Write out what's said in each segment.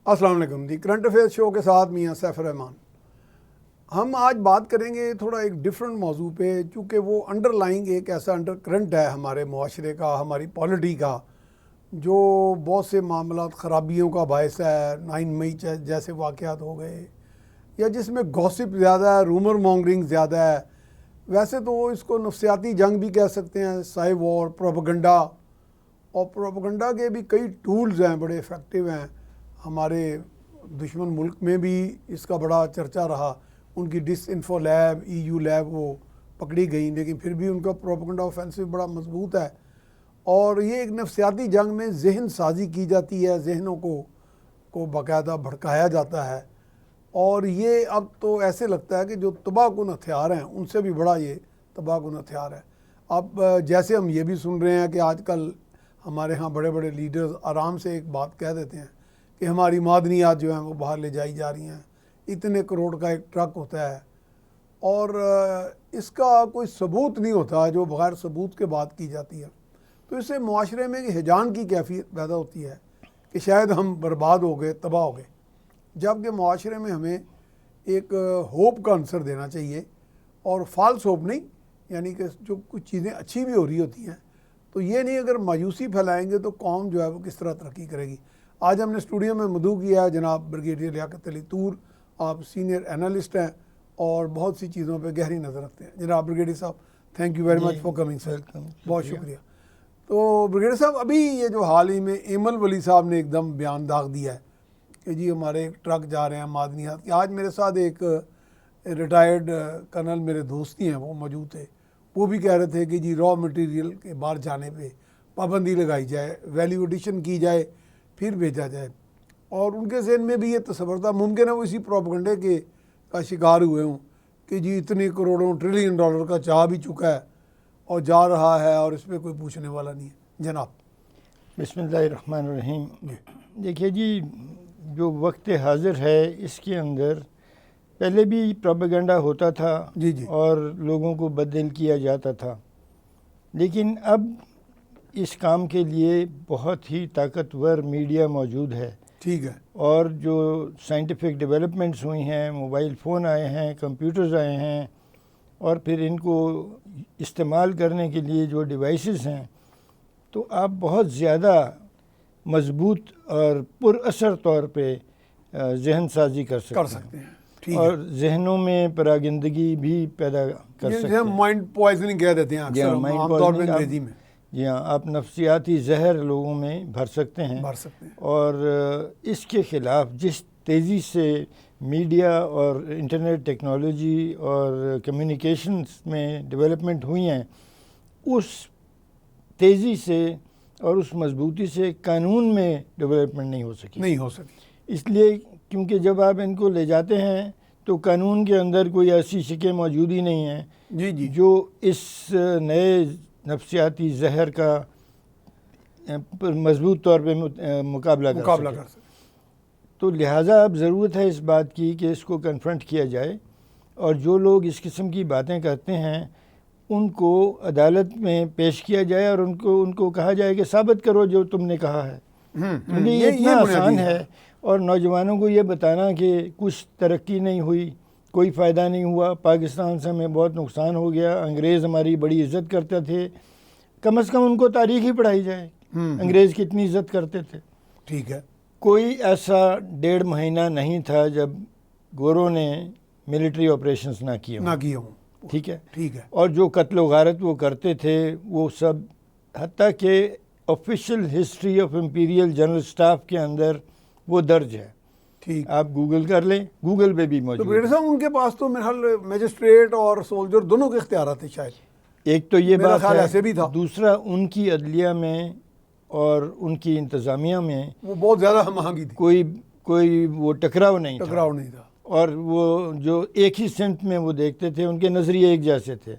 السلام علیکم جی، current affairs شو کے ساتھ میاں سیف الرحمان۔ ہم آج بات کریں گے تھوڑا ایک ڈیفرنٹ موضوع پہ، چونکہ وہ انڈر لائنگ ایک ایسا انڈر کرنٹ ہے ہمارے معاشرے کا، ہماری پالیٹی کا، جو بہت سے معاملات خرابیوں کا باعث ہے۔ 9 مئی جیسے واقعات ہو گئے، یا جس میں گوسپ زیادہ ہے، رومر مونگرنگ زیادہ ہے۔ ویسے تو اس کو نفسیاتی جنگ بھی کہہ سکتے ہیں، سائی وار، پروپیگنڈا، اور پروپیگنڈا کے بھی کئی ٹولز ہیں بڑے افیکٹو ہیں۔ ہمارے دشمن ملک میں بھی اس کا بڑا چرچا رہا، ان کی ڈس انفو لیب، EU لیب وہ پکڑی گئی، لیکن پھر بھی ان کا پروپیگنڈا آفینسو بڑا مضبوط ہے۔ اور یہ ایک نفسیاتی جنگ میں ذہن سازی کی جاتی ہے، ذہنوں کو باقاعدہ بھڑکایا جاتا ہے، اور یہ اب تو ایسے لگتا ہے کہ جو تباہ کن ہتھیار ہیں ان سے بھی بڑا یہ تباہ کن ہتھیار ہے۔ اب جیسے ہم یہ بھی سن رہے ہیں کہ آج کل ہمارے ہاں بڑے بڑے لیڈرز آرام سے ایک بات کہہ دیتے ہیں کہ ہماری معدنیات جو ہیں وہ باہر لے جائی جا رہی ہیں، اتنے کروڑ کا ایک ٹرک ہوتا ہے، اور اس کا کوئی ثبوت نہیں ہوتا، جو بغیر ثبوت کے بات کی جاتی ہے۔ تو اس سے معاشرے میں ہیجان کی کیفیت پیدا ہوتی ہے کہ شاید ہم برباد ہو گئے، تباہ ہو گئے، جبکہ معاشرے میں ہمیں ایک ہوپ کا عنصر دینا چاہیے، اور فالس ہوپ نہیں، یعنی کہ جو کچھ چیزیں اچھی بھی ہو رہی ہوتی ہیں تو یہ نہیں اگر مایوسی پھیلائیں گے تو قوم جو ہے وہ کس طرح ترقی کرے گی۔ آج ہم نے اسٹوڈیو میں مدعو کیا ہے جناب بریگیڈیئر لیاقت علی طور، آپ سینئر اینالسٹ ہیں اور بہت سی چیزوں پہ گہری نظر رکھتے ہیں۔ جناب بریگیڈیئر صاحب، thank you very much for coming sir, بہت شکریہ۔ تو بریگیڈیئر صاحب، ابھی یہ جو حال ہی میں ایمل ولی صاحب نے ایک دم بیان داغ دیا ہے کہ جی ہمارے ایک ٹرک جا رہے ہیں معدنیات کے۔ آج میرے ساتھ ایک ریٹائرڈ کرنل میرے دوستی ہیں، وہ موجود تھے، وہ بھی کہہ رہے تھے کہ جی را مٹیریل کے باہر جانے پہ پابندی لگائی جائے، ویلیو ایڈیشن کی جائے، پھر بھیجا جائے۔ اور ان کے ذہن میں بھی یہ تصور تھا، ممکن ہے وہ اسی پروپیگنڈے کا شکار ہوئے ہوں کہ جی اتنے کروڑوں ٹریلین ڈالر کا چاہ بھی چکا ہے اور جا رہا ہے، اور اس پہ کوئی پوچھنے والا نہیں ہے۔ جناب بسم اللہ الرحمن الرحیم۔ دیکھیے جی، جو وقت حاضر ہے اس کے اندر پہلے بھی پروپیگنڈا ہوتا تھا جی اور لوگوں کو بددل کیا جاتا تھا، لیکن اب اس کام کے لیے بہت ہی طاقتور میڈیا موجود ہے۔ ٹھیک ہے۔ اور جو سائنٹیفک ڈیولپمنٹس ہوئی ہیں، موبائل فون آئے ہیں، کمپیوٹرز آئے ہیں، اور پھر ان کو استعمال کرنے کے لیے جو ڈیوائسز ہیں، تو آپ بہت زیادہ مضبوط اور پر اثر طور پہ ذہن سازی کر سکتے ہیں، اور ذہنوں میں پراگندگی بھی پیدا کر سکتے ہیں۔ مائنڈ پوائزننگ کہہ دیتے ہیں اکثر عام طور پہ انگریزی میں۔ جی ہاں، آپ نفسیاتی زہر لوگوں میں بھر سکتے ہیں۔ اور اس کے خلاف جس تیزی سے میڈیا اور انٹرنیٹ ٹیکنالوجی اور کمیونیکیشنز میں ڈیولپمنٹ ہوئی ہیں، اس تیزی سے اور اس مضبوطی سے قانون میں ڈیولپمنٹ نہیں ہو سکی۔ اس لیے کیونکہ جب آپ ان کو لے جاتے ہیں تو قانون کے اندر کوئی ایسی شکیں موجود ہی نہیں ہیں جو اس نئے نفسیاتی زہر کا مضبوط طور پہ مقابلہ کر سکے۔ تو لہٰذا اب ضرورت ہے اس بات کی کہ اس کو کنفرنٹ کیا جائے، اور جو لوگ اس قسم کی باتیں کرتے ہیں ان کو عدالت میں پیش کیا جائے، اور ان کو کہا جائے کہ ثابت کرو جو تم نے کہا ہے۔ کیونکہ یہ اتنا آسان ہے، اور نوجوانوں کو یہ بتانا کہ کچھ ترقی نہیں ہوئی، کوئی فائدہ نہیں ہوا، پاکستان سے ہمیں بہت نقصان ہو گیا، انگریز ہماری بڑی عزت کرتے تھے، کم از کم ان کو تاریخ ہی پڑھائی جائے، انگریز کتنی عزت کرتے تھے۔ ٹھیک ہے۔ کوئی ایسا 1.5 مہینہ نہیں تھا جب گوروں نے ملٹری آپریشنز نہ کیے ہوں۔ ٹھیک ہے۔ اور جو قتل و غارت وہ کرتے تھے، وہ سب حتیٰ کہ official history of Imperial general staff کے اندر وہ درج ہے۔ ٹھیک، آپ گوگل کر لیں، گوگل پہ بھی موجود ہے۔ صاحب ان کے پاس تو میرے خیال میجسٹریٹ اور سولجر دونوں کے اختیارات تھے شاید۔ ایک تو یہ بات ہے، ایسے بھی تھا۔ دوسرا ان کی عدلیہ میں اور ان کی انتظامیہ میں وہ بہت زیادہ ہم آہنگی تھی، کوئی وہ ٹکراؤ نہیں تھا، اور وہ جو ایک ہی سمت میں وہ دیکھتے تھے، ان کے نظریے ایک جیسے تھے۔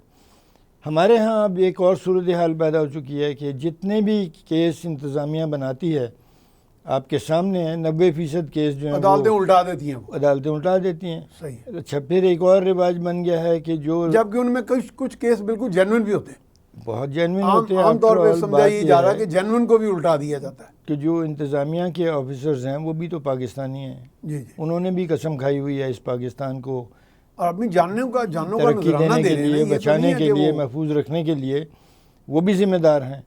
ہمارے ہاں اب ایک اور صورتحال پیدا ہو چکی ہے کہ جتنے بھی کیس انتظامیہ بناتی ہے، آپ کے سامنے ہیں، 90% کیس جو ہیں عدالتیں الٹا دیتی ہیں۔ صحیح۔ اچھا، پھر ایک اور رواج بن گیا ہے کہ جو جبکہ ان میں کچھ کیس بالکل جینوئن بھی ہوتے ہیں۔ بہت جینوئن ہوتے ہیں. عام طور پہ سمجھا یہ جا رہا ہے کہ جینوئن کو بھی الٹا دیا جاتا ہے کہ جو انتظامیہ کے آفیسرز ہیں وہ بھی تو پاکستانی ہیں. جی انہوں نے بھی قسم کھائی ہوئی ہے اس پاکستان کو اور اپنی جانوں کا ترقی دینے کے لیے, بچانے کے لیے, محفوظ رکھنے کے لیے وہ بھی ذمہ دار ہیں.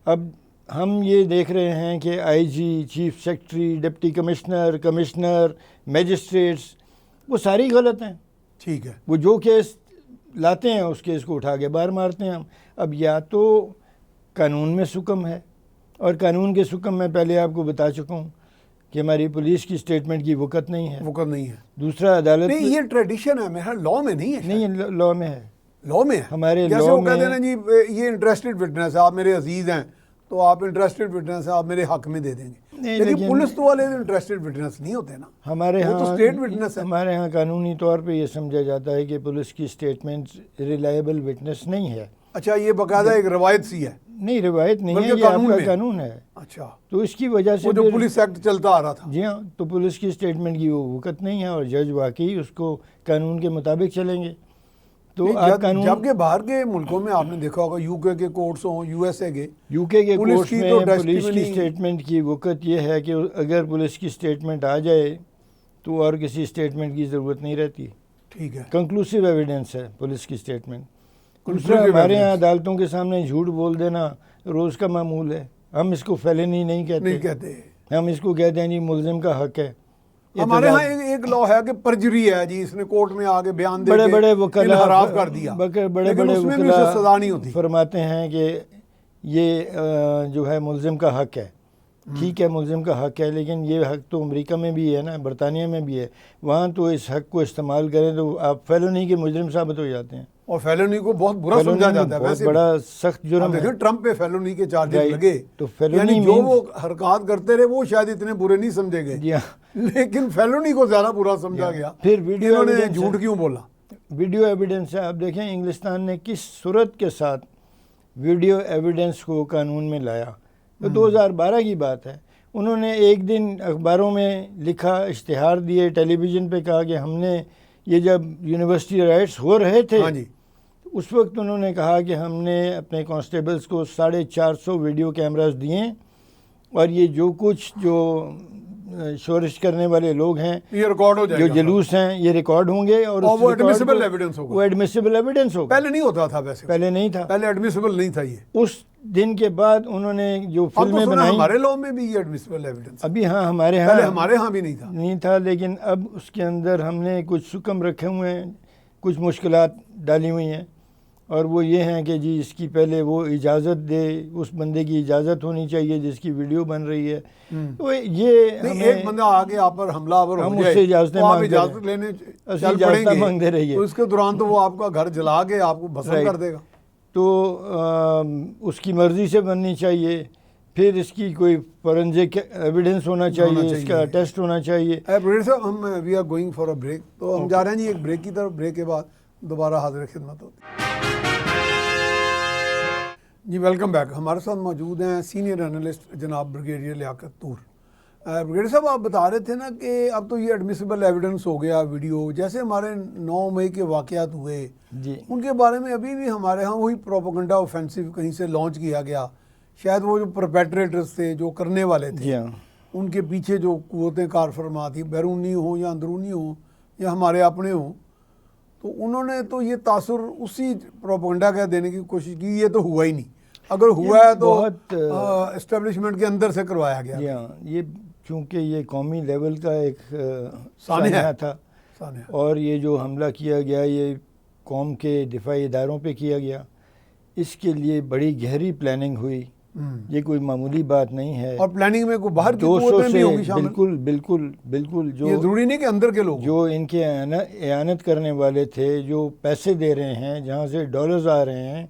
اب ہم یہ دیکھ رہے ہیں کہ I G, chief secretary, deputy commissioner, magistrates وہ ساری غلط ہیں. ٹھیک ہے. وہ جو کیس لاتے ہیں اس کیس کو اٹھا کے باہر مارتے ہیں ہم. اب یا تو قانون میں سکم ہے, اور قانون کے سکم میں پہلے آپ کو بتا چکا ہوں کہ ہماری پولیس کی سٹیٹمنٹ کی وقت نہیں ہے. دوسرا عدالت نہیں, یہ ٹریڈیشن ہے میرا, لاء میں نہیں ہے. نہیں, لاء میں ہے. لاء میں ہے ہمارے جیسے لاء وہ کہتے میں ہیں جی یہ انٹرسٹڈ وٹنس ہے, آپ میرے عزیز ہیں تو آپ انٹرسٹڈ وٹنس ہیں, آپ میرے حق میں دے دیں گے. لیکن پولیس تو والے انٹرسٹڈ وٹنس نہیں ہوتے نا, ہمارے وہ تو ہاں اسٹیٹ وٹنس ہے. ہمارے ہاں قانونی طور پہ یہ سمجھا جاتا ہے کہ پولیس کی سٹیٹمنٹ ریلائبل وٹنس نہیں ہے. اچھا, یہ باقاعدہ ایک روایت سی ہے. نہیں, روایت نہیں ہے, یہ آپ کا قانون ہے. اچھا, تو اس کی وجہ سے جو پولیس ایکٹ چلتا آ رہا تھا. جی ہاں, تو پولیس کی سٹیٹمنٹ کی وہ وقت نہیں ہے, اور جج واقعی اس کو قانون کے مطابق چلیں گے. تو جبکہ باہر کے ملکوں میں آپ نے دیکھا ہوگا, یو کے کورٹس ہوں, یو ایس اے کے کورٹس میں پولیس کی سٹیٹمنٹ کی وقت یہ ہے کہ اگر پولیس کی سٹیٹمنٹ آ جائے تو اور کسی سٹیٹمنٹ کی ضرورت نہیں رہتی. ٹھیک ہے, کنکلوسیو ایویڈنس ہے پولیس کی سٹیٹمنٹ. دوسرا, ہمارے یہاں عدالتوں کے سامنے جھوٹ بول دینا روز کا معمول ہے. ہم اس کو فیلنی نہیں کہتے, ہم اس کو کہتے ہیں جی ملزم کا حق ہے. ہمارے ہاں ایک لاء ہے کہ پرجری ہے جی, اس نے کورٹ میں آگے بیان دے بڑے وکلا انحراف کر دیا, لیکن اس میں بھی اسے سزا نہیں ہوتی. فرماتے ہیں کہ یہ جو ہے ملزم کا حق ہے. ٹھیک ہے, ملزم کا حق ہے, لیکن یہ حق تو امریکہ میں بھی ہے نا, برطانیہ میں بھی ہے. وہاں تو اس حق کو استعمال کریں تو آپ فیلونی کے مجرم ثابت ہو جاتے ہیں, اور فیلونی کو بہت برا سمجھا جاتا ہے. بہت بڑا سخت جرم ہے. دیکھیں ٹرمپ پہ فیلونی کے چارجز لگے, تو یعنی جو وہ حرکات کرتے رہے وہ شاید اتنے برے نہیں سمجھے گئے, لیکن فیلونی کو زیادہ برا سمجھا گیا. پھر ویڈیو نے جھوٹ کیوں بولا. ویڈیو ایویڈنس ہے. اب دیکھیں انگلستان نے کس صورت کے ساتھ ویڈیو ایویڈنس کو قانون میں لایا. تو 2012 کی بات ہے. انہوں نے ایک دن اخباروں میں لکھا, اشتہار دیے, ٹیلی ویژن پہ کہا کہ ہم نے یہ جب یونیورسٹی رائٹس ہو رہے تھے اس وقت انہوں نے کہا کہ ہم نے اپنے کانسٹیبلز کو 450 ویڈیو کیمراز دیے, اور یہ جو کچھ جو شورش کرنے والے لوگ ہیں, یہ ریکارڈ ہو جائے گا, جو جلوس ہیں یہ ریکارڈ ہوں گے, اور وہ ایڈمیسیبل ایویڈنس ہوگا. وہ ایڈمیسیبل ایویڈنس ہوگا. پہلے نہیں ہوتا تھا, ویسے پہلے نہیں تھا, پہلے ایڈمیسیبل نہیں تھا. یہ اس دن کے بعد انہوں نے جو فلمیں بنائی, ہمارے لاء میں بھی یہ ایڈمیسیبل ایویڈنس ابھی ہاں ہمارے ہاں بھی نہیں تھا, لیکن اب اس کے اندر ہم نے کچھ حکم رکھے ہوئے ہیں, کچھ مشکلات ڈالی ہوئی ہیں, اور وہ یہ ہیں کہ جی اس کی پہلے وہ اجازت دے, اس بندے کی اجازت ہونی چاہیے جس کی ویڈیو بن رہی ہے. تو یہ ایک بندہ آگے آپ پر حملہ آور ہو جائے, آپ اجازت لینے چل پڑیں گے, مانگتے رہیے, تو اس کے دوران تو وہ آپ کا گھر جلا کے آپ کو بھسم کر دے گا. تو اس کی مرضی سے بننی چاہیے. پھر اس کی کوئی فورنزک ایویڈنس ہونا چاہیے, اس کا ٹیسٹ ہونا چاہیے. پروفیسر صاحب, ہم we are going for a break, تو ہم جا رہے ہیں جی ایک بریک کی طرف. بریک کے بعد دوبارہ حاضر خدمت ہوتی جی. Welcome back. ہمارے ساتھ موجود ہیں سینئر انالسٹ جناب بریگیڈیئر لیاقت طور. بریگیڈیئر صاحب, آپ بتا رہے تھے نا کہ اب تو یہ ایڈمیسیبل ایویڈنس ہو گیا ویڈیو, جیسے ہمارے 9 مئی کے واقعات ہوئے جی, ان کے بارے میں ابھی بھی ہمارے ہاں وہی پروپیگنڈا اوفینسو کہیں سے لانچ کیا گیا. شاید وہ جو پرپیٹریٹرز تھے, جو کرنے والے تھے, ان کے پیچھے جو قوتیں کار فرما تھیں, بیرونی ہوں یا اندرونی ہوں یا ہمارے اپنے ہوں, تو انہوں نے تو یہ تاثر اسی پروپیگنڈا کا دینے کی کوشش کی. یہ تو ہوا ہی نہیں, اگر ہوا ہے تو اسٹیبلشمنٹ کے اندر سے کروایا گیا. یہ چونکہ یہ قومی لیول کا ایک سانحہ تھا, اور یہ جو حملہ کیا گیا یہ قوم کے دفاعی اداروں پہ کیا گیا. اس کے لیے بڑی گہری پلاننگ ہوئی, یہ کوئی معمولی بات نہیں ہے. اور پلاننگ میں کوئی باہر کی قوتیں بھی ہوں گی شامل. بالکل جو یہ ضروری نہیں کہ اندر کے لوگ, جو ان کے اعانت کرنے والے تھے, جو پیسے دے رہے ہیں, جہاں سے ڈالرز آ رہے ہیں,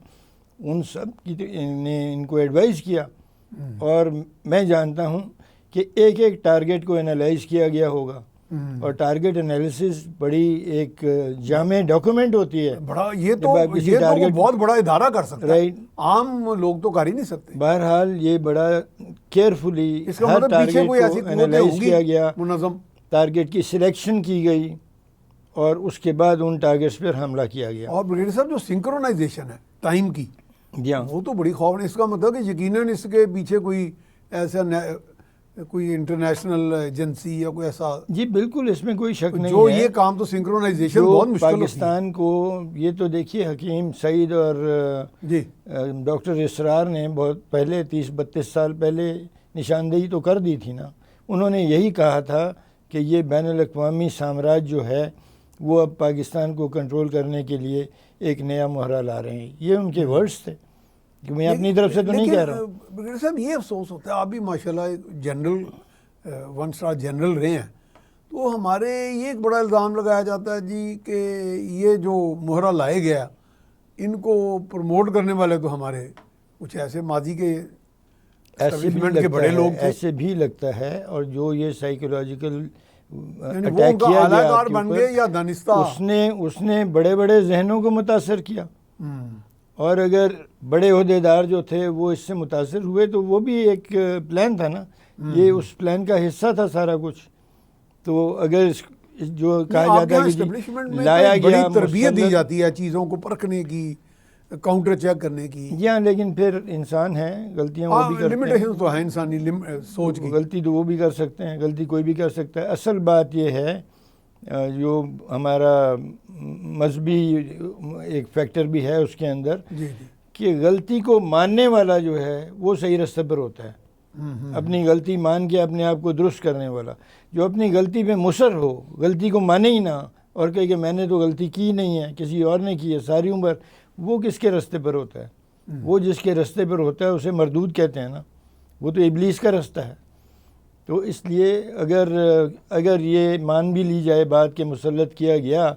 ان سب کی نے ان کو ایڈوائز کیا. اور میں جانتا ہوں کہ ایک ایک ٹارگٹ کو انالائز کیا گیا ہوگا, اور ٹارگٹ انالیسس بڑی ایک جامع ڈاکیومنٹ ہوتی ہے. بڑا یہ تو بہت بڑا ادارہ کر سکتا ہے, عام لوگ تو کر ہی نہیں سکتے. بہرحال یہ بڑا کیئرفلی ہر ٹارگٹ کو انالائز کیا گیا, منظم ٹارگٹ کی سلیکشن کی گئی, اور اس کے بعد ان ٹارگٹس پر حملہ کیا گیا. اور بریگیڈیئر صاحب, جو سنکرونائزیشن ہے ٹائم کی, جی ہاں، وہ تو بڑی خوف. اس کا مطلب کہ یقیناً اس کے پیچھے کوئی ایسا کوئی انٹرنیشنل ایجنسی یا کوئی ایسا جی بالکل اس میں کوئی شک نہیں جو ہے. یہ کام تو سنکرونائزیشن جو بہت مشکل ہوتی ہے. پاکستان کو یہ تو دیکھیے حکیم سعید اور جی ڈاکٹر اسرار نے بہت پہلے 30-32 سال پہلے نشاندہی تو کر دی تھی نا. انہوں نے یہی کہا تھا کہ یہ بین الاقوامی سامراج جو ہے وہ اب پاکستان کو کنٹرول کرنے کے لیے ایک نیا محرہ لا رہے ہیں. یہ ان کے ورڈز تھے کہ میں اپنی طرف سے تو نہیں کہہ رہا ہوں. لیکن صاحب یہ افسوس ہوتا ہے، آپ بھی ماشاءاللہ ایک جنرل 1 اسٹار جنرل رہے ہیں، تو ہمارے یہ ایک بڑا الزام لگایا جاتا ہے جی کہ یہ جو محرہ لائے گیا ان کو پروموٹ کرنے والے تو ہمارے کچھ ایسے ماضی کے اسٹیبلشمنٹ کے بڑے لوگ تھے. ایسے بھی لگتا ہے. اور جو یہ سائیکولوجیکل یعنی وہ ان کا اعلیٰ کار بن گئے یا دانستہ، اس نے بڑے بڑے ذہنوں کو متاثر کیا. اور اگر بڑے عہدیدار جو تھے وہ اس سے متاثر ہوئے تو وہ بھی ایک پلان تھا نا. یہ اس پلان کا حصہ تھا سارا کچھ. تو اگر جو کہا جاتا ہے کہ لایا گیا، تربیت دی جاتی ہے چیزوں کو پرکھنے کی، کاؤنٹر چیک کرنے کی. جی ہاں، لیکن پھر انسان ہے، غلطیاں وہ بھی کرتے ہیں. لمیٹیشن تو ہے انسانی سوچ کی. غلطی تو وہ بھی کر سکتے ہیں، غلطی کوئی بھی کر سکتا ہے. اصل بات یہ ہے جو ہمارا مذہبی ایک فیکٹر بھی ہے اس کے اندر، کہ غلطی کو ماننے والا جو ہے وہ صحیح راستے پر ہوتا ہے. اپنی غلطی مان کے اپنے آپ کو درست کرنے والا. جو اپنی غلطی پہ مصر ہو، غلطی کو مانے ہی نہ اور کہے کہ میں نے تو غلطی کی نہیں ہے، کسی اور نے کی ہے ساری عمر، وہ کس کے راستے پر ہوتا ہے؟ وہ جس کے راستے پر ہوتا ہے اسے مردود کہتے ہیں نا. وہ تو ابلیس کا راستہ ہے. تو اس لیے اگر یہ مان بھی لی جائے بات کہ مسلط کیا گیا،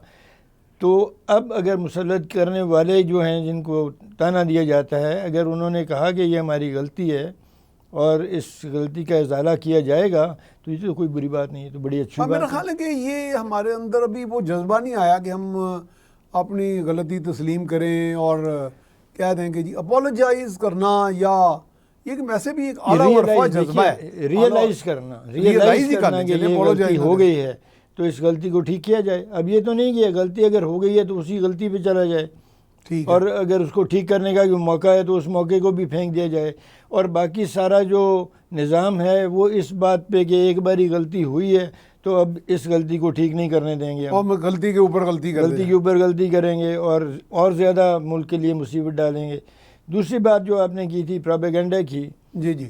تو اب اگر مسلط کرنے والے جو ہیں جن کو تانا دیا جاتا ہے، اگر انہوں نے کہا کہ یہ ہماری غلطی ہے اور اس غلطی کا ازالہ کیا جائے گا تو یہ تو کوئی بری بات نہیں ہے، تو بڑی اچھی بات ہے. میرا خیال ہے کہ یہ ہمارے اندر ابھی وہ جذبہ نہیں آیا کہ ہم اپنی غلطی تسلیم کریں اور کہہ دیں کہ جی اپولوجائز کرنا، یا یہ کہ ویسے بھی ایک اعلیٰ ورفا جذبہ ہے. ریئلائز کرنا کہ یہ غلطی ہو گئی ہے تو اس غلطی کو ٹھیک کیا جائے. اب یہ تو نہیں کہ غلطی اگر ہو گئی ہے تو اسی غلطی پہ چلا جائے، اور اگر اس کو ٹھیک کرنے کا کوئی موقع ہے تو اس موقع کو بھی پھینک دیا جائے. اور باقی سارا جو نظام ہے وہ اس بات پہ کہ ایک باری غلطی ہوئی ہے تو اب اس غلطی کو ٹھیک نہیں کرنے دیں گے، اور غلطی کے اوپر غلطی کریں گے اور زیادہ ملک کے لیے مصیبت ڈالیں گے. دوسری بات جو آپ نے کی تھی پروپیگنڈا کی، جی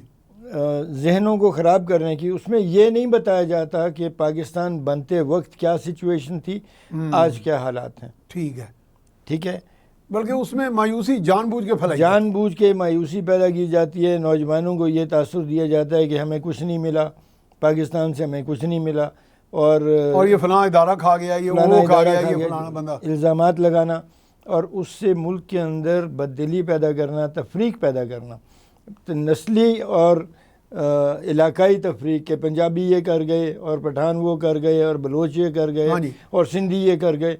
ذہنوں کو خراب کرنے کی، اس میں یہ نہیں بتایا جاتا کہ پاکستان بنتے وقت کیا سچویشن تھی، آج کیا حالات ہیں. ٹھیک ہے، بلکہ اس میں مایوسی جان بوجھ کے مایوسی پیدا کی جاتی ہے. نوجوانوں کو یہ تاثر دیا جاتا ہے کہ ہمیں کچھ نہیں ملا، پاکستان سے ہمیں کچھ نہیں ملا، اور یہ فلاں ادارہ کھا گیا، یہ وہ کھا گیا، یہ فلانا بندہ، الزامات لگانا، اور اس سے ملک کے اندر بددلی پیدا کرنا، تفریق پیدا کرنا، نسلی اور علاقائی تفریق، کہ پنجابی یہ کر گئے اور پٹھان وہ کر گئے اور بلوچ یہ کر گئے اور سندھی یہ کر گئے.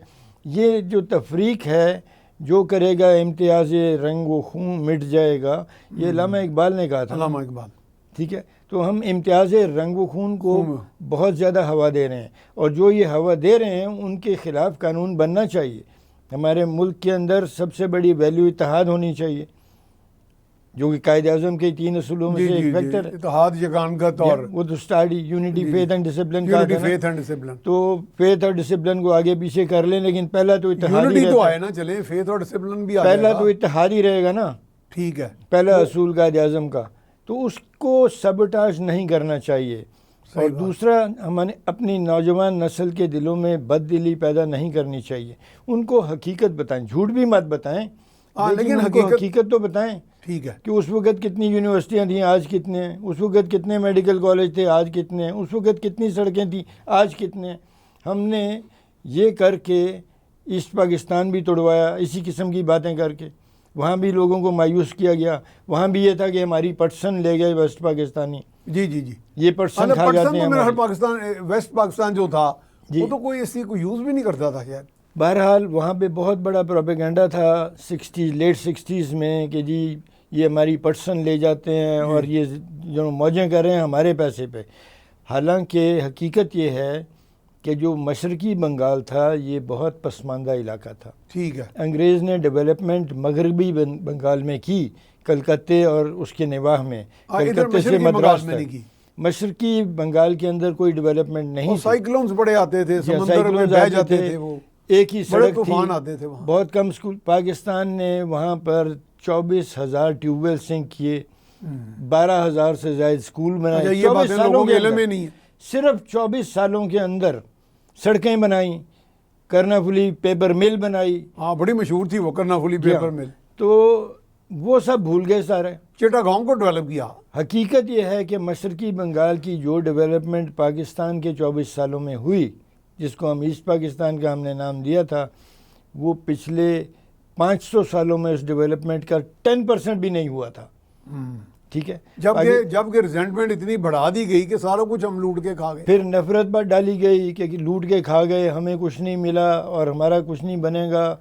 یہ جو تفریق ہے، جو کرے گا امتیاز رنگ و خون مٹ جائے گا، یہ علامہ اقبال نے کہا تھا. علامہ اقبال. ٹھیک ہے، تو ہم امتیاز رنگ و خون کو بہت زیادہ ہوا دے رہے ہیں، اور جو یہ ہوا دے رہے ہیں ان کے خلاف قانون بننا چاہیے. ہمارے ملک کے اندر سب سے بڑی ویلیو اتحاد ہونی چاہیے، جو کہ قائد اعظم کے 3 اصولوں میں سے ایک فیکٹر ہے. اتحاد، یگانگت، اور وہ تو start unity faith and discipline کا تھا. تو فیتھ اور ڈسپلن کو آگے پیچھے کر لیں، لیکن پہلا تو اتحاد ہی تو آئے نا، چلیں فیتھ اور ڈسپلن بھی پہلا تو اتحاد ہی رہے گا نا. ٹھیک ہے، پہلا اصول قائد اعظم کا، تو اس کو سبوٹاژ نہیں کرنا چاہیے. اور دوسرا، ہمیں اپنی نوجوان نسل کے دلوں میں بد دلی پیدا نہیں کرنی چاہیے. ان کو حقیقت بتائیں، جھوٹ بھی مت بتائیں، لیکن حقیقت تو بتائیں. ٹھیک ہے، کہ اس وقت کتنی یونیورسٹیاں تھیں، آج کتنے ہیں. اس وقت کتنے میڈیکل کالج تھے، آج کتنے ہیں. اس وقت کتنی سڑکیں تھیں، آج کتنے ہیں. ہم نے یہ کر کے ایسٹ پاکستان بھی توڑوایا، اسی قسم کی باتیں کر کے. وہاں بھی لوگوں کو مایوس کیا گیا. وہاں بھی یہ تھا کہ ہماری پٹسن لے گئے ویسٹ پاکستانی. جی یہ پٹسن کھا جاتے ہیں. ویسٹ پاکستان جو تھا وہ تو کوئی اسی کو یوز بھی نہیں کرتا تھا شاید. بہرحال وہاں پہ بہت بڑا پروپیگنڈا تھا لیٹ 60s میں کہ جی یہ ہماری پٹسن لے جاتے ہیں اور یہ جو موجیں کر رہے ہیں ہمارے پیسے پہ. حالانکہ حقیقت یہ ہے کہ جو مشرقی بنگال تھا یہ بہت پسماندہ علاقہ تھا. ٹھیک ہے. انگریز نے ڈیولپمنٹ مغربی بنگال میں کی، کلکتے اور اس کے نواح میں، کلکتے سے مدراس تک. مشرقی بنگال کے اندر کوئی ڈیولپمنٹ نہیں. سائیکلونز بڑے آتے تھے، سمندر میں بہہ جاتے تھے، وہ ایک ہی سڑک تھی، طوفان آتے تھے وہاں. بہت کم اسکول. پاکستان نے وہاں پر 24,000 ٹیوب ویل سنک کیے، 12,000 سے زائد اسکول بنائے. یہ باتیں لوگوں کے علم میں نہیں ہے. صرف 24 سالوں کے اندر سڑکیں بنائیں، کرنافلی پیپر مل بنائی. ہاں بڑی مشہور تھی وہ کرنافلی پیپر مل. تو وہ سب بھول گئے سارے. چٹاگانگ کو ڈیولپ کیا. حقیقت یہ ہے کہ مشرقی بنگال کی جو ڈیولپمنٹ پاکستان کے 24 سالوں میں ہوئی، جس کو ہم ایسٹ پاکستان کا ہم نے نام دیا تھا، وہ پچھلے 500 سالوں میں اس ڈیولپمنٹ کا 10% بھی نہیں ہوا تھا. ٹھیک ہے. جب کہ ریزنٹمنٹ اتنی بڑھا دی گئی کہ سارا کچھ ہم لوٹ کے کھا گئے. پھر نفرت پر ڈالی گئی کہ لوٹ کے کھا گئے، ہمیں کچھ نہیں ملا اور ہمارا کچھ نہیں بنے گا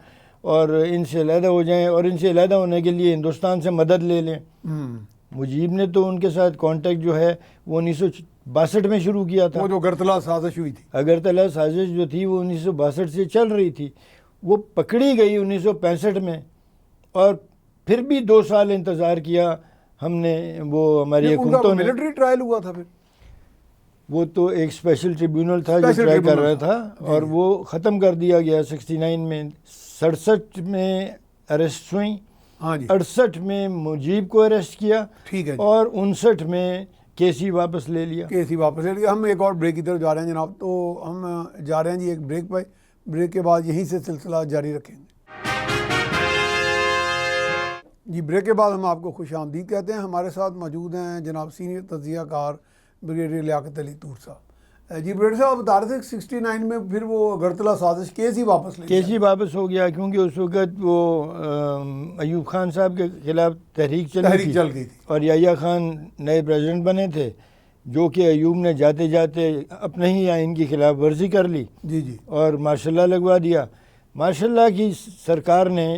اور ان سے علیحدہ ہو جائیں، اور ان سے علیحدہ ہونے کے لیے ہندوستان سے مدد لے لیں. مجیب نے تو ان کے ساتھ کانٹیکٹ جو ہے وہ 1962 میں شروع کیا تھا. وہ جو اگرتلا سازش ہوئی تھی. اگرتلا سازش جو تھی وہ 1962 سے چل رہی تھی. وہ پکڑی گئی 1965 میں، اور پھر بھی 2 سال انتظار کیا ہم نے. وہ ہماری حکومتوں نے. ملٹری ٹرائل ہوا تھا پھر. وہ تو ایک اسپیشل ٹریبیونل تھا جو ٹرائی کر رہا تھا، اور وہ ختم کر دیا گیا 69 میں. 67 میں اریسٹ ہوئیں. 68 میں مجیب کو اریسٹ کیا. ٹھیک ہے. اور 59 میں کیسی واپس لے لیا. ہم ایک اور بریک کی طرف جا رہے ہیں جناب. تو ہم جا رہے ہیں جی ایک بریک پہ. بریک کے بعد یہیں سے سلسلہ جاری رکھیں گے. جی بریک کے بعد ہم آپ کو خوش آمدید کہتے ہیں. ہمارے ساتھ موجود ہیں جناب سینئر تجزیہ کار بریگیڈیئر لیاقت علی طور صاحب. جی بریگیڈیئر صاحب بتا رہے تھے 69 میں پھر وہ اگرتلا سازش کیس ہی واپس لے کیس ہی واپس ہو گیا، کیونکہ اس وقت وہ ایوب خان صاحب کے خلاف تحریک چل گئی تھی اور یحییٰ خان نئے پریزیڈنٹ بنے تھے، جو کہ ایوب نے جاتے جاتے اپنے ہی آئین کی خلاف ورزی کر لی اور مارشل لا لگوا دیا. مارشل لا کی سرکار نے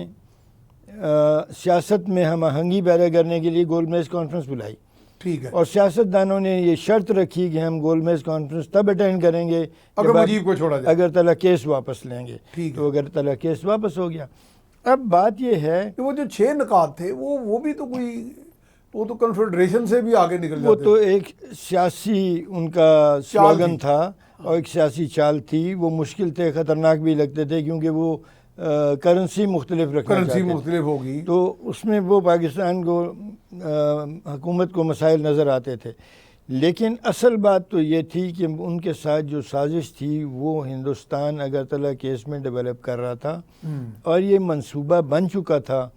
سیاست میں ہم آہنگی پیدا کرنے کے لیے گول میز کانفرنس بلائی. ٹھیک ہے. اور سیاست دانوں نے یہ شرط رکھی کہ ہم گول میز کانفرنس تب اٹینڈ کریں گے اگر مجیب کو چھوڑا جائے، اگرتلا کیس واپس لیں گے. تو اگرتلا کیس واپس ہو گیا. اب بات یہ ہے کہ وہ جو 6 نکات تھے وہ بھی تو کوئی، وہ تو کنفیڈریشن سے بھی آگے نکل جاتے. وہ تو ایک سیاسی ان کا سلوگن تھا اور ایک سیاسی چال تھی. وہ مشکل تھے، خطرناک بھی لگتے تھے، کیونکہ وہ کرنسی مختلف رکھنا چاہتے تھے. کرنسی مختلف ہوگی تو اس میں وہ پاکستان کو حکومت کو مسائل نظر آتے تھے. لیکن اصل بات تو یہ تھی کہ ان کے ساتھ جو سازش تھی وہ ہندوستان اگرتلا کیس میں ڈیولپ کر رہا تھا، اور یہ منصوبہ بن چکا تھا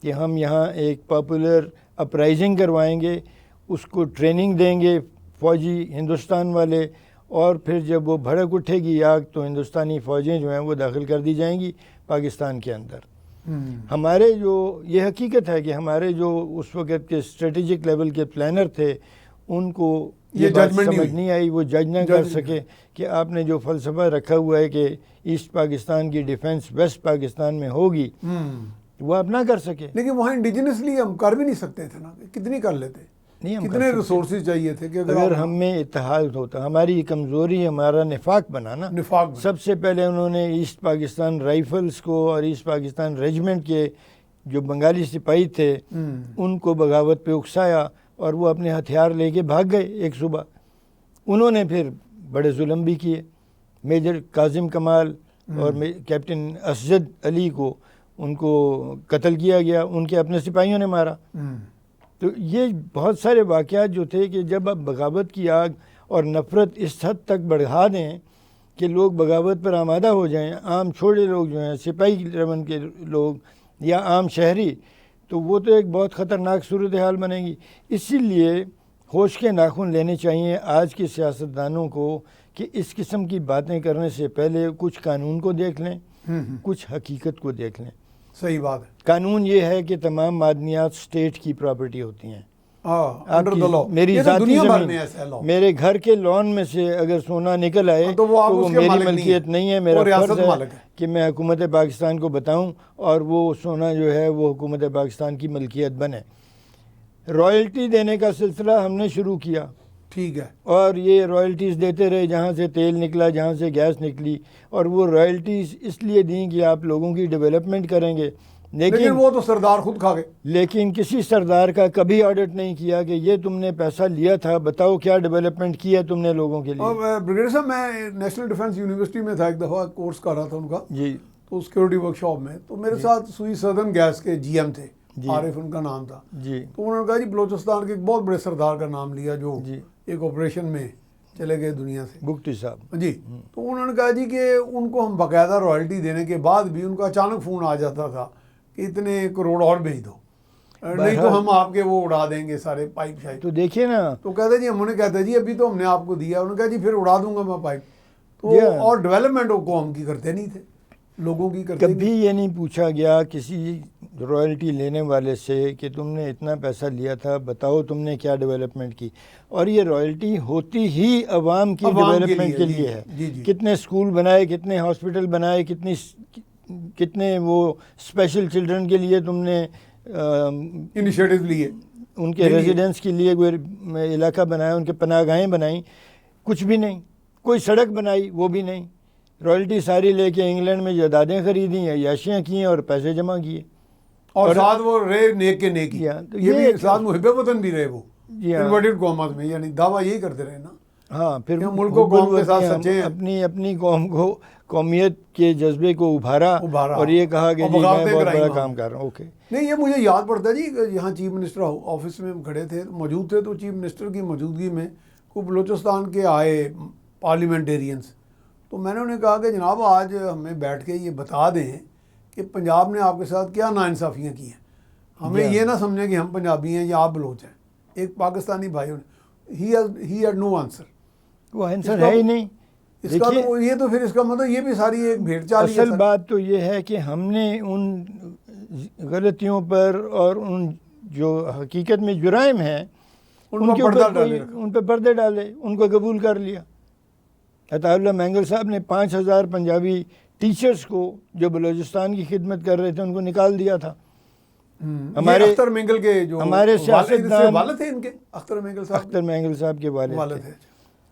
کہ ہم یہاں ایک پاپولر اپرائزنگ کروائیں گے، اس کو ٹریننگ دیں گے فوجی ہندوستان والے، اور پھر جب وہ بھڑک اٹھے گی آگ تو ہندوستانی فوجیں جو ہیں وہ داخل کر دی جائیں گی پاکستان کے اندر. ہمارے جو یہ حقیقت ہے کہ ہمارے جو اس وقت کے اسٹریٹجک لیول کے پلانر تھے ان کو یہ بات سمجھ نہیں آئی، وہ جج نہ کر سکے کہ آپ نے جو فلسفہ رکھا ہوا ہے کہ ایسٹ پاکستان کی ڈیفنس ویسٹ پاکستان میں ہوگی، وہ آپ نہ کر سکے. لیکن وہاں انڈیجنسلی ہم کر بھی نہیں سکتے تھے نا، کتنی کر لیتے، کتنے ریسورسز چاہیے تھے کہ اگر ہم میں اتحاد ہوتا. ہماری کمزوری ہمارا نفاق بنا نا. سب سے پہلے انہوں نے ایسٹ پاکستان رائفلز کو اور ایسٹ پاکستان ریجمنٹ کے جو بنگالی سپاہی تھے ان کو بغاوت پہ اکسایا، اور وہ اپنے ہتھیار لے کے بھاگ گئے ایک صبح. انہوں نے پھر بڑے ظلم بھی کیے. میجر کاظم کمال اور کیپٹن اسجد علی کو ان کو قتل کیا گیا، ان کے اپنے سپاہیوں نے مارا. تو یہ بہت سارے واقعات جو تھے کہ جب آپ بغاوت کی آگ اور نفرت اس حد تک بڑھا دیں کہ لوگ بغاوت پر آمادہ ہو جائیں، عام چھوٹے لوگ جو ہیں سپاہی رمن کے لوگ یا عام شہری، تو وہ تو ایک بہت خطرناک صورتحال بنے گی. اسی لیے ہوش کے ناخن لینے چاہیے آج کے سیاستدانوں کو کہ اس قسم کی باتیں کرنے سے پہلے کچھ قانون کو دیکھ لیں، کچھ حقیقت کو دیکھ لیں. صحیح بات ہے. قانون یہ ہے کہ تمام معدنیات اسٹیٹ کی پراپرٹی ہوتی ہیں. میری ذاتی زمین، میرے گھر کے لان میں سے اگر سونا نکل آئے تو وہ میری ملکیت نہیں ہے. میرا فرض ہے کہ میں حکومت پاکستان کو بتاؤں اور وہ سونا جو ہے وہ حکومت پاکستان کی ملکیت بنے. رائلٹی دینے کا سلسلہ ہم نے شروع کیا ٹھیک ہے. اور یہ رائلٹیز دیتے رہے جہاں سے تیل نکلا, جہاں سے گیس نکلی, اور وہ رائلٹیز اس لیے دیں کہ آپ لوگوں کی ڈیولپمنٹ کریں گے. لیکن وہ تو سردار خود کھا گئے. لیکن کسی سردار کا کبھی آڈٹ نہیں کیا کہ یہ تم نے پیسہ لیا تھا, بتاؤ کیا ڈیولپمنٹ کیا تم نے لوگوں کے لیے. اور بریگیڈیئر صاحب, میں نیشنل ڈیفنس یونیورسٹی میں تھا ایک دفعہ, کورس کر رہا تھا ان کا, جی, تو سیکورٹی ورک شاپ میں, تو میرے ساتھ سوئی سدرن گیس کے جی ایم تھے, جی, عارف ان کا نام تھا. جی, تو انہوں نے کہا جی بلوچستان کے ایک بہت بڑے سردار کا نام لیا جو جی, ایک آپریشن میں چلے گئے دنیا سے, بگٹی صاحب. جی. تو انہوں نے کہا جی کہ ان کو ہم باقاعدہ رائلٹی دینے کے بعد بھی ان کا اچانک فون آ جاتا تھا کہ اتنے کروڑ اور بھیج دو, نہیں تو ہم آپ کے وہ اڑا دیں گے سارے پائپ شائپ. تو دیکھیے نا, تو کہتے جی, ہم نے کہتے جی ابھی تو ہم نے آپ کو دیا. انہوں نے کہا جی پھر اڑا دوں گا میں پائپ. تو اور ڈیولپمنٹ قوم کی کرتے نہیں تھے, لوگوں کی کرتے. کبھی یہ نہیں پوچھا گیا کسی رائلٹی لینے والے سے کہ تم نے اتنا پیسہ لیا تھا, بتاؤ تم نے کیا ڈیولپمنٹ کی. اور یہ رائلٹی ہوتی ہی عوام کی ڈیولپمنٹ کے لیے ہے. کتنے اسکول بنائے, کتنے ہاسپٹل بنائے, کتنے وہ اسپیشل چلڈرن کے لیے تم نے انیشیٹو لیے, ان کے ریزیڈنس کے لیے کوئی علاقہ بنایا, ان کے پناہ گاہیں بنائیں, کچھ بھی نہیں. کوئی سڑک بنائی, وہ بھی نہیں. رائلٹی ساری لے کے انگلینڈ میں جائیدادیں خریدیں, عیاشیاں کی ہیں اور پیسے جمع کیے, اور ساتھ وہ رہے نیک کے نیکی. یہ بھی ساتھ محب وطن بھی رہے وہ, انورٹڈ قومات میں, یعنی دعویٰ یہی کرتے رہے نا. ہاں, پھر ملک و قوم کے ساتھ سچے ہیں, اپنی قوم کو, قومیت کے جذبے کو ابھارا اور یہ کہا کہ جی میں بہت بڑا کام کر رہا ہوں. اوکے, نہیں, یہ مجھے یاد پڑتا ہے جی, یہاں چیف منسٹر آفس میں کھڑے تھے, موجود تھے, تو چیف منسٹر کی موجودگی میں کوئی بلوچستان کے آئے پارلیمنٹیرینس. تو میں نے انہیں کہا کہ جناب آج ہمیں بیٹھ کے یہ بتا دیں کہ پنجاب نے آپ کے ساتھ کیا ناانصافیاں کی ہیں, ہمیں یہ نہ سمجھیں کہ ہم پنجابی ہیں یا آپ بلوچ ہیں. ایک پاکستانی بھائی, ہی ہیڈ نو آنسر, وہ آنسر ہے ہی نہیں. اس کا تو یہ تو پھر اس کا مطلب یہ بھی ساری ایک بھیڑ چال ہے. اصل بات تو یہ ہے کہ ہم نے ان غلطیوں پر اور ان جو حقیقت میں جرائم ہیں ان پہ پردے ڈالے, ان کو قبول کر لیا. عطا اللہ مینگل صاحب نے 5000 پنجابی ٹیچرز کو جو بلوچستان کی خدمت کر رہے تھے ان کو نکال دیا تھا. ہمارے اختر مینگل کے جو ہمارے سیاستدان والد تھے ان کے, اختر مینگل صاحب کے والد تھے.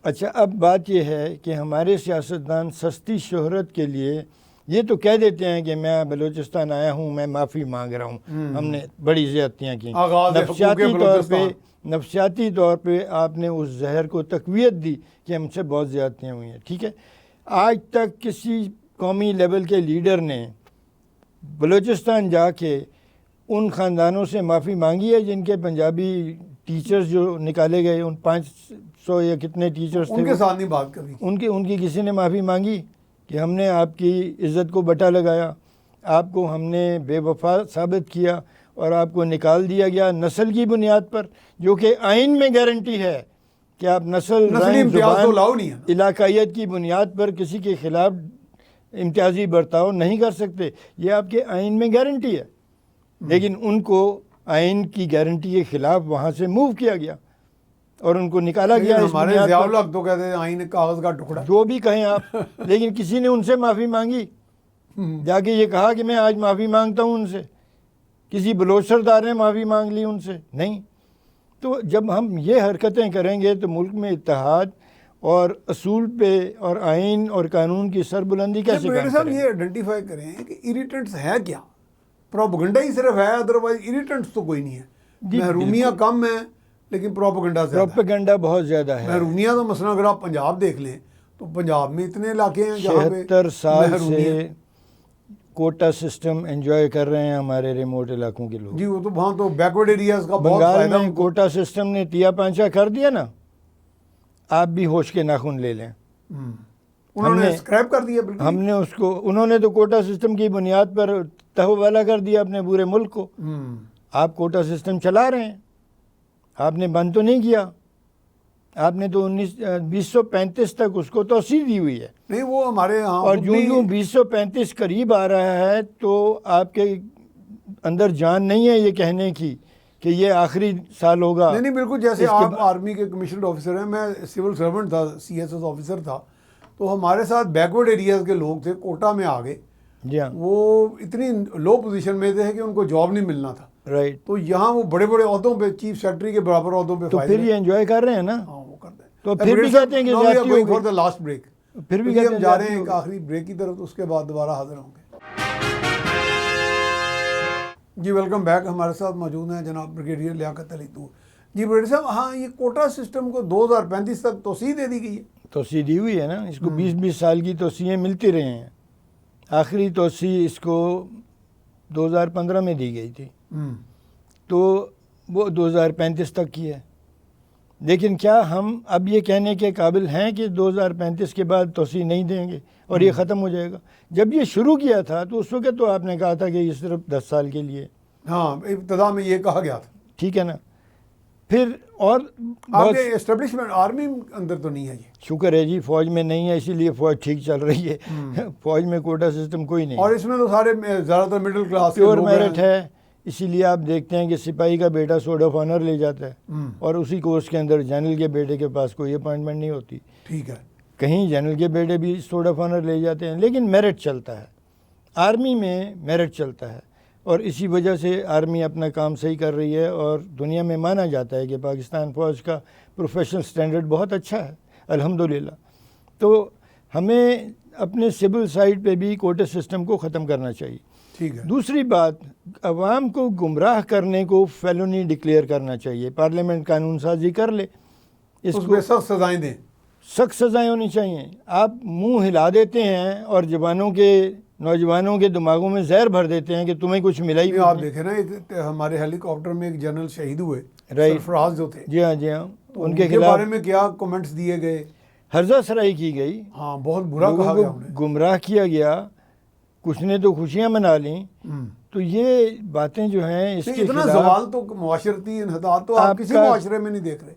اچھا, اب بات یہ ہے کہ ہمارے سیاستدان سستی شہرت کے لیے یہ تو کہہ دیتے ہیں کہ میں بلوچستان آیا ہوں, میں معافی مانگ رہا ہوں, ہم نے بڑی زیادتیاں کی. نفسیاتی طور پہ آپ نے اس زہر کو تقویت دی کہ ہم سے بہت زیادتیاں ہوئی ہیں. ٹھیک ہے, آج تک کسی قومی لیول کے لیڈر نے بلوچستان جا کے ان خاندانوں سے معافی مانگی ہے جن کے پنجابی ٹیچرز جو نکالے گئے, ان 500 یا کتنے ٹیچرز تھے, ان کے ساتھ نہیں بات کبھی, ان کی کسی نے معافی مانگی کہ ہم نے آپ کی عزت کو بٹا لگایا, آپ کو ہم نے بے وفا ثابت کیا اور آپ کو نکال دیا گیا نسل کی بنیاد پر, جو کہ آئین میں گارنٹی ہے کہ آپ نسل, علاقائیت کی بنیاد پر کسی کے خلاف امتیازی برتاؤ نہیں کر سکتے. یہ آپ کے آئین میں گارنٹی ہے, لیکن ان کو آئین کی گارنٹی کے خلاف وہاں سے موو کیا گیا اور ان کو نکالا گیا. ہمارے ضیاء الحق تو کہتے ہیں آئین کاغذ کا ٹکڑا, جو بھی کہیں آپ, لیکن کسی نے ان سے معافی مانگی, جا کے یہ کہا کہ میں آج معافی مانگتا ہوں ان سے. کسی بلوچ سردار نے معافی مانگ لی ان سے؟ نہیں. تو جب ہم یہ حرکتیں کریں گے تو ملک میں اتحاد اور اصول پہ اور آئین اور قانون کی سربلندی کیسے کریں گے؟ یہ آئیڈینٹیفائی کریں کہ ایریٹنٹس ہے کیا. پروپیگنڈا ہی صرف ہے, ادروائز ایریٹنٹس تو کوئی نہیں ہے. محرومیاں کم ہیں لیکن پروپیگنڈا بہت زیادہ ہے. محرومیاں تو مثلا اگر آپ پنجاب دیکھ لیں تو پنجاب میں اتنے علاقے ہیں جہاں پہ 76 سال سے کوٹا سسٹم انجوائے کر رہے ہیں ہمارے ریموٹ علاقوں کے لوگ. جی, وہ تو وہاں تو بیکورڈ ایریاز کا بہت فائدہ. بنگال میں کوٹا سسٹم نے تیا پانچا کر دیا نا, آپ بھی ہوش کے ناخن لے لیں. انہوں نے اسکریپ کر دیا. ہم نے اس کو, انہوں نے تو کوٹا سسٹم کی بنیاد پر تہوالا کر دیا اپنے پورے ملک کو. آپ کوٹا سسٹم چلا رہے ہیں, آپ نے بند تو نہیں کیا, آپ نے تو 2035 تک اس کو توسیع دی ہوئی ہے. نہیں, وہ ہمارے ہاں, اور جو 2035 قریب آ رہا ہے تو آپ کے اندر جان نہیں ہے یہ کہنے کی کہ یہ آخری سال ہوگا. نہیں, بالکل. جیسے آپ آرمی کے کمیشنڈ آفیسر ہیں, میں سول سرونٹ تھا, سی ایس ایس آفیسر تھا, تو ہمارے ساتھ بیکورڈ ایریاز کے لوگ تھے, کوٹا میں آ گئے. جی ہاں, وہ اتنی لو پوزیشن میں تھے کہ ان کو جاب نہیں ملنا تھا. رائٹ. تو یہاں وہ بڑے بڑے عہدوں پہ, چیف سیکرٹری کے برابر عہدوں پہ, تو پھر یہ انجوائے کر رہے ہیں نا. ہاں, وہ کر تو پھر بھی کہتے ہیں کہ زیادتی ہو فار دا لاسٹ بریک. پھر بھی ہم جا رہے ہیں ایک آخری بریک کی طرف, اس کے بعد دوبارہ حاضر ہوں گے. جی ویلکم بیک. ہمارے ساتھ موجود ہیں جناب بریگیڈیئر لیاقت علی طور. جی بریگیڈیئر صاحب, ہاں یہ کوٹا سسٹم کو 2035 تک توسیع دے دی گئی ہے. توسیع دی ہوئی ہے نا, اس کو 20 سال کی توسیعیں ملتی رہے ہیں. آخری توسیع اس کو 2015 میں دی گئی تھی, تو وہ 2035 تک کی ہے. لیکن کیا ہم اب یہ کہنے کے قابل ہیں کہ 2035 کے بعد توسیع نہیں دیں گے اور یہ ختم ہو جائے گا؟ جب یہ شروع کیا تھا تو اس وقت تو آپ نے کہا تھا کہ یہ صرف 10 سال کے لیے. ہاں, ابتدا میں یہ کہا گیا تھا. ٹھیک ہے نا. پھر اور آپ کے اسٹیبلشمنٹ آرمی اندر تو نہیں ہے یہ؟ شکر ہے جی, فوج میں نہیں ہے, اسی لیے فوج ٹھیک چل رہی ہے. فوج میں کوٹا سسٹم کوئی نہیں. اور اس میں تو سارے زیادہ تر مڈل کلاس پیور میرٹ ہے, اسی لیے آپ دیکھتے ہیں کہ سپاہی کا بیٹا سوڈ آف آنر لے جاتا ہے اور اسی کورس کے اندر جنرل کے بیٹے کے پاس کوئی اپوائنٹمنٹ نہیں ہوتی. ٹھیک ہے. کہیں جنرل کے بیٹے بھی سوڈ آف آنر لے جاتے ہیں, لیکن میرٹ چلتا ہے. آرمی میں میرٹ چلتا ہے اور اسی وجہ سے آرمی اپنا کام صحیح کر رہی ہے اور دنیا میں مانا جاتا ہے کہ پاکستان فوج کا پروفیشنل سٹینڈرڈ بہت اچھا ہے الحمدللہ. تو ہمیں اپنے سول سائڈ پہ بھی کوٹا سسٹم کو ختم کرنا چاہیے. ٹھیک ہے. دوسری بات, عوام کو گمراہ کرنے کو فیلونی ڈکلیئر کرنا چاہیے. پارلیمنٹ قانون سازی کر لے, اس کو سخت سزائیں دیں. سخت سزائیں ہونی چاہیے. آپ منہ ہلا دیتے ہیں اور نوجوانوں کے دماغوں میں زہر بھر دیتے ہیں کہ تمہیں کچھ ملا ہی نہیں. آپ دیکھیں نا, ہمارے ہیلی کاپٹر میں ایک جنرل شہید ہوئے, سرفراز جو تھے. جی ہاں, جی ہاں, ان کے بارے میں کیا کمنٹس دیے گئے, ہرزہ سرائی کی گئی. ہاں, بہت برا کہا گیا, گمراہ کیا گیا. کچھ نے تو خوشیاں منا لیں. تو یہ باتیں جو ہیں اس کے اتنا زوال تو معاشرتی انحطاط تو آپ کسی معاشرے میں نہیں دیکھ رہے.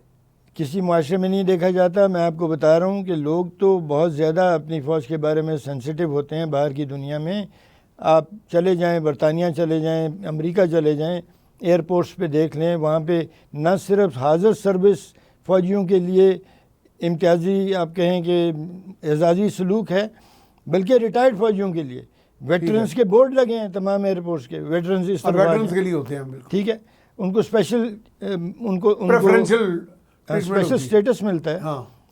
کسی معاشرے میں نہیں دیکھا جاتا. میں آپ کو بتا رہا ہوں کہ لوگ تو بہت زیادہ اپنی فوج کے بارے میں سینسیٹیو ہوتے ہیں باہر کی دنیا میں. آپ چلے جائیں, برطانیہ چلے جائیں, امریکہ چلے جائیں, ایئرپورٹس پہ دیکھ لیں, وہاں پہ نہ صرف حاضر سروس فوجیوں کے لیے امتیازی آپ کہیں کہ اعزازی سلوک ہے, بلکہ ریٹائرڈ فوجیوں کے لیے ویٹرنز کے بورڈ لگے ہیں تمام ایئرپورٹس کے. ویٹرنز اس طرح کے لیے ہوتے ہیں. ٹھیک ہے, ان کو اسپیشل اسپیشل اسٹیٹس ملتا ہے,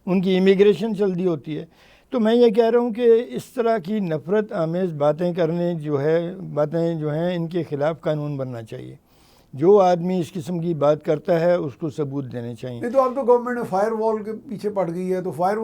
ان کی امیگریشن جلدی ہوتی ہے. تو میں یہ کہہ رہا ہوں کہ اس طرح کی نفرت آمیز باتیں کرنے جو ہیں ان کے خلاف قانون بننا چاہیے. جو آدمی اس قسم کی بات کرتا ہے اس کو ثبوت دینے چاہیے. نہیں تو اب تو گورنمنٹ فائر وال کے پیچھے پڑ گئی ہے, تو فائر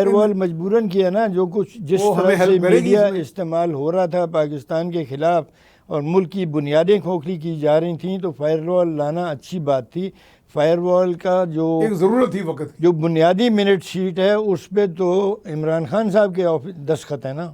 وال مجبوراً کیا نا. جو کچھ جس طرح سے میڈیا استعمال ہو رہا تھا پاکستان کے خلاف اور ملک کی بنیادیں کھوکھلی کی جا رہی تھیں, تو فائر وال لانا اچھی بات تھی. فائر وال کا جو ایک ضرورت تھی وقت, جو بنیادی منٹ شیٹ ہے اس پہ تو عمران خان صاحب کے دستخط ہے نا.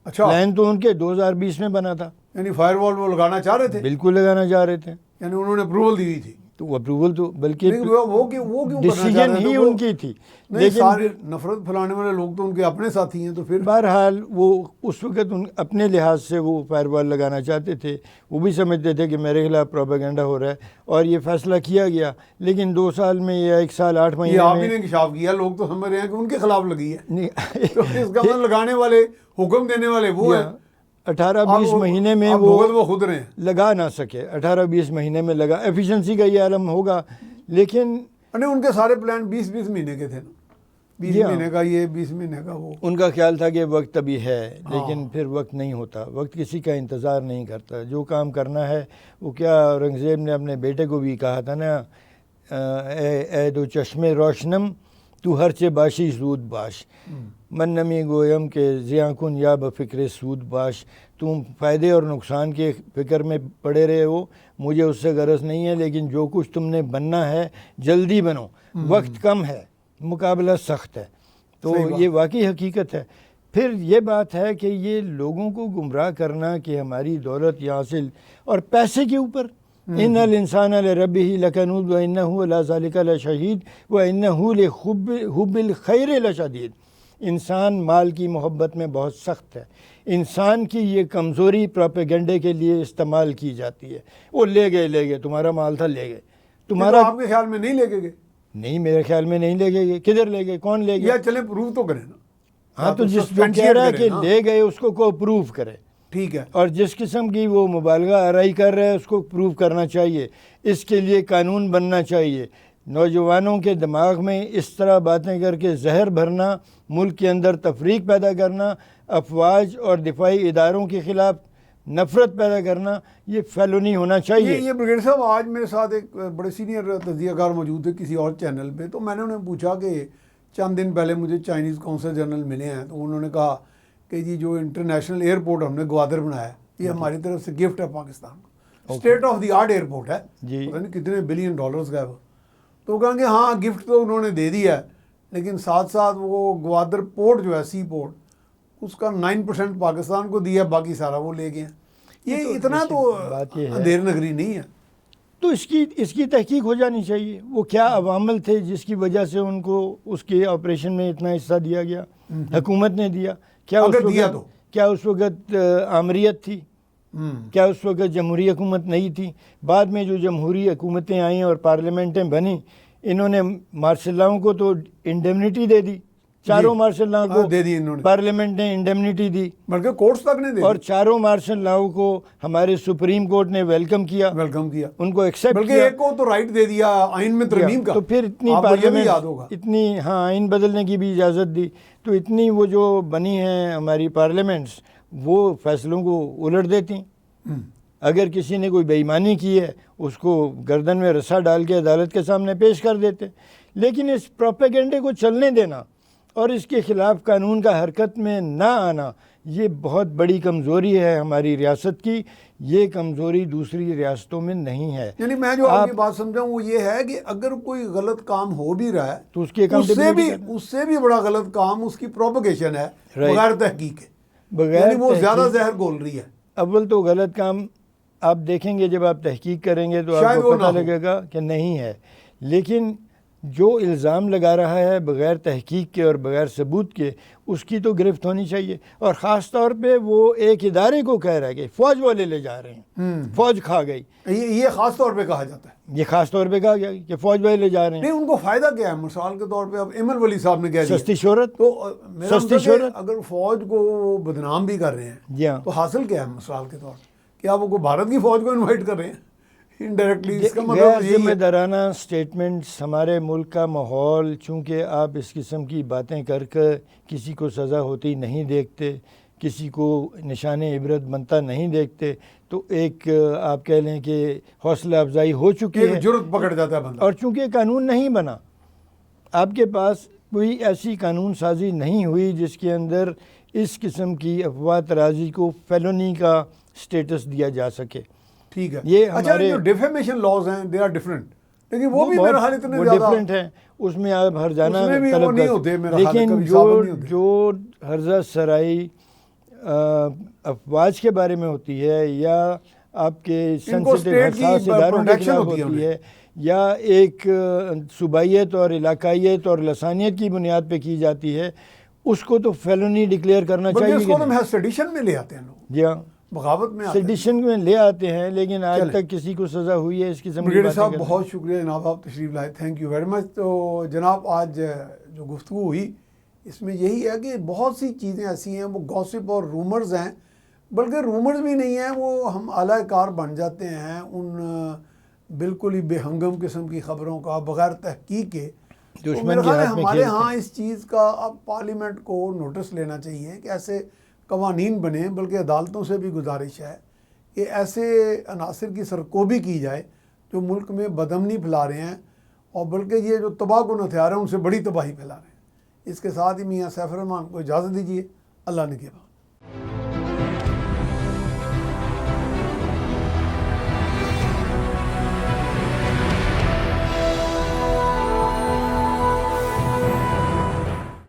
اچھا, پلان تو ان کے 2020 میں بنا تھا. یعنی فائر وال وہ لگانا چاہ رہے تھے؟ بالکل لگانا چاہ رہے تھے. یعنی انہوں نے اپروول دی ہوئی تھی. تو اپروول تو بلکہ وہ کیوں ڈیسیجن ہی ان کی تھی. لیکن سارے نفرت پھیلانے والے لوگ تو ان کے اپنے ساتھی ہیں. تو پھر بہرحال وہ اس وقت اپنے لحاظ سے وہ فائر وال لگانا چاہتے تھے. وہ بھی سمجھتے تھے کہ میرے خلاف پروپیگنڈا ہو رہا ہے اور یہ فیصلہ کیا گیا. لیکن 2 سال میں یا 1 سال 8 مہینے آپ ہی نے انکشاف کیا. لوگ تو سمجھ رہے ہیں کہ ان کے خلاف لگی ہے. تو اس کا مطلب لگانے والے, حکم دینے والے وہ ہیں. 18-20 مہینے میں وہ خود رہے لگا نہ سکے. 18-20 مہینے میں لگا. ایفیشنسی کا یہ عالم ہوگا. لیکن ان کے سارے پلان 20 مہینے کے تھے نا. 20 مہینے کا یہ, 20 مہینے کا وہ. ان کا خیال تھا کہ وقت ابھی ہے, لیکن پھر وقت نہیں ہوتا. وقت کسی کا انتظار نہیں کرتا. جو کام کرنا ہے وہ کیا اورنگزیب نے اپنے بیٹے کو بھی کہا تھا نا, اے دو چشم روشنم تو ہر چے باشی سود باش, من نمی گویم کہ زیاں کن یا بفکر سود باش. تم فائدے اور نقصان کے فکر میں پڑے رہے ہو, مجھے اس سے غرض نہیں ہے, لیکن جو کچھ تم نے بننا ہے جلدی بنو. وقت کم ہے, مقابلہ سخت ہے. تو یہ واقعی حقیقت ہے. پھر یہ بات ہے کہ یہ لوگوں کو گمراہ کرنا کہ ہماری دولت یہ حاصل اور پیسے کے اوپر, ان الانسان لربہ لکنود وانہ علی ذلک لشہید وانہ لحب الخیر لشدید. انسان مال کی محبت میں بہت سخت ہے. انسان کی یہ کمزوری پروپیگنڈے کے لیے استعمال کی جاتی ہے. وہ لے گئے, تمہارا مال تھا لے گئے. تمہارا آپ کے خیال میں نہیں لے گئے؟ نہیں, میرے خیال میں نہیں لے گئے. کدھر لے گئے, کون لے گئے؟ یا چلے پروف تو کریں نا. ہاں, تو جس جو کہہ رہا ہے کہ لے گئے اس کو پروف کرے. ٹھیک ہے. اور جس قسم کی وہ مبالغہ آرائی کر رہے ہیں اس کو پروف کرنا چاہیے. اس کے لیے قانون بننا چاہیے. نوجوانوں کے دماغ میں اس طرح باتیں کر کے زہر بھرنا، ملک کے اندر تفریق پیدا کرنا، افواج اور دفاعی اداروں کے خلاف نفرت پیدا کرنا، یہ فیلونی ہونا چاہیے۔ یہ بریگیڈیئر صاحب آج میرے ساتھ ایک بڑے سینئر تجزیہ کار موجود تھے کسی اور چینل پہ، تو میں نے انہیں پوچھا کہ چند دن پہلے مجھے چائنیز کونسل جنرل ملے ہیں، تو انہوں نے کہا کہ جی جو انٹرنیشنل ایئرپورٹ ہم نے گوادر بنایا ہے یہ ہماری طرف سے گفٹ ہے پاکستان کو، state of the art airport ہے، پتہ نہیں کتنے بلین ڈالرز کا ہے وہ۔ تو کہیں گے ہاں گفٹ تو انہوں نے دے دیا ہے، لیکن ساتھ ساتھ وہ گوادر پورٹ جو ہے سی پورٹ اس کا 9% پاکستان کو دیا، باقی سارا وہ لے گئے ہیں۔ یہ اتنا تو اندھیر نگری نہیں ہے۔ تو اس کی تحقیق ہو جانی چاہیے، وہ کیا عوامل تھے جس کی وجہ سے ان کو اس کے آپریشن میں اتنا حصہ دیا گیا، حکومت نے دیا، کیا اس وقت آمریت تھی، کیا اس وقت جمہوری حکومت نہیں تھی؟ بعد میں جو جمہوری حکومتیں آئیں اور پارلیمنٹیں بنیں، انہوں نے مارشل لاؤں کو تو انڈیمنیٹی دے دی، چاروں مارشل لاؤں کو دے دی انہوں نے، پارلیمنٹ نے انڈیمنیٹی دی، بلکہ کورٹس تک نے دے دی، اور چاروں مارشل لاؤں کو ہمارے سپریم کورٹ نے ویلکم کیا، ان کو ایکسیپٹ بلکہ کیا، ایک کو تو رائٹ دے دیا آئین میں ترمیم کا۔ تو پھر اتنی پارلیمنٹ اتنی آئین بدلنے کی بھی اجازت دی، تو اتنی وہ جو بنی ہیں ہماری پارلیمنٹس وہ فیصلوں کو الٹ دیتی۔ اگر کسی نے کوئی بے ایمانی کی ہے اس کو گردن میں رسا ڈال کے عدالت کے سامنے پیش کر دیتے، لیکن اس پروپیگنڈے کو چلنے دینا اور اس کے خلاف قانون کا حرکت میں نہ آنا، یہ بہت بڑی کمزوری ہے ہماری ریاست کی، یہ کمزوری دوسری ریاستوں میں نہیں ہے۔ یعنی میں جو آپ کی بات سمجھاؤں وہ یہ ہے کہ اگر کوئی غلط کام ہو بھی رہا ہے تو اس سے بھی بڑا غلط کام اس کی پروپیگیشن ہے بغیر تحقیق کے، بغیر یعنی وہ زیادہ زہر گھول رہی ہے۔ اول تو غلط کام آپ دیکھیں گے، جب آپ تحقیق کریں گے تو آپ کو پتہ لگے گا کہ نہیں ہے، لیکن جو الزام لگا رہا ہے بغیر تحقیق کے اور بغیر ثبوت کے، اس کی تو گرفت ہونی چاہیے۔ اور خاص طور پہ وہ ایک ادارے کو کہہ رہا ہے کہ فوج والے لے جا رہے ہیں، فوج کھا گئی، یہ خاص طور پہ کہا جاتا ہے، یہ خاص طور پہ کہا گیا کہ فوج والے لے جا رہے ہیں۔ نہیں، ان کو فائدہ کیا ہے؟ مثال کے طور پہ اب ایمل ولی صاحب نے کہہ دیا سستی شہرت، تو سستی شہرت، اگر فوج کو وہ بدنام بھی کر رہے ہیں جی ہاں، تو حاصل کیا ہے؟ مثال کے طور پہ کیا وہ بھارت کی فوج کو انوائٹ کر رہے ہیں انڈائریکٹلی؟ اس کا مطلب ذمہ دارانہ سٹیٹمنٹس، ہمارے ملک کا ماحول، چونکہ آپ اس قسم کی باتیں کر کے کسی کو سزا ہوتی نہیں دیکھتے، کسی کو نشان عبرت بنتا نہیں دیکھتے، تو ایک آپ کہہ لیں کہ حوصلہ افزائی ہو چکی ہے، جرت پکڑ جاتا ہے بندہ۔ اور چونکہ قانون نہیں بنا، آپ کے پاس کوئی ایسی قانون سازی نہیں ہوئی جس کے اندر اس قسم کی افواہ ترازی کو فیلونی کا سٹیٹس دیا جا سکے۔ ٹھیک ہے، یہ اچھا جو ڈیفیمیشن لاز ہیں دے آر ڈفرینٹ، لیکن وہ بھی میرا خیال اتنے زیادہ ڈفرینٹ ہیں، اس میں آپ ہر جانا طلب نہیں ہوتے، لیکن جو ہرزہ سرائی افواج کے بارے میں ہوتی ہے، یا آپ کے سینسیٹیو حساس اداروں کے خلاف ہوتی ہے، یا ایک صوبائیت اور علاقائیت اور لسانیت کی بنیاد پہ کی جاتی ہے، اس کو تو فیلونی ڈکلیئر کرنا چاہیے۔ اس کو تو سیڈیشن میں لے آتے ہیں لوگ، جی ہاں، بغاوت میں سیڈیشن میں لے آتے ہیں، لیکن آج تک کسی کو سزا ہوئی ہے اس کی بریگیڈیئر صاحب بہت شکریہ جناب، آپ تشریف لائے، تھینک یو ویری مچ۔ تو جناب آج جو گفتگو ہوئی اس میں یہی ہے کہ بہت سی چیزیں ایسی ہیں وہ گوسپ اور رومرز ہیں، بلکہ رومرز بھی نہیں ہیں، وہ ہم اعلی کار بن جاتے ہیں ان بالکل ہی بے ہنگم قسم کی خبروں کا بغیر تحقیق کے۔ ہمارے ہاں اس چیز کا اب پارلیمنٹ کو نوٹس لینا چاہیے کہ ایسے قوانین بنے، بلکہ عدالتوں سے بھی گزارش ہے کہ ایسے عناصر کی سرکوبی کی جائے جو ملک میں بدامنی پھیلا رہے ہیں، اور بلکہ یہ جو تباہ کن ہتھیار ہیں ان سے بڑی تباہی پھیلا رہے ہیں۔ اس کے ساتھ ہی میاں سیف الرحمان کو اجازت دیجیے، اللہ نگہبان۔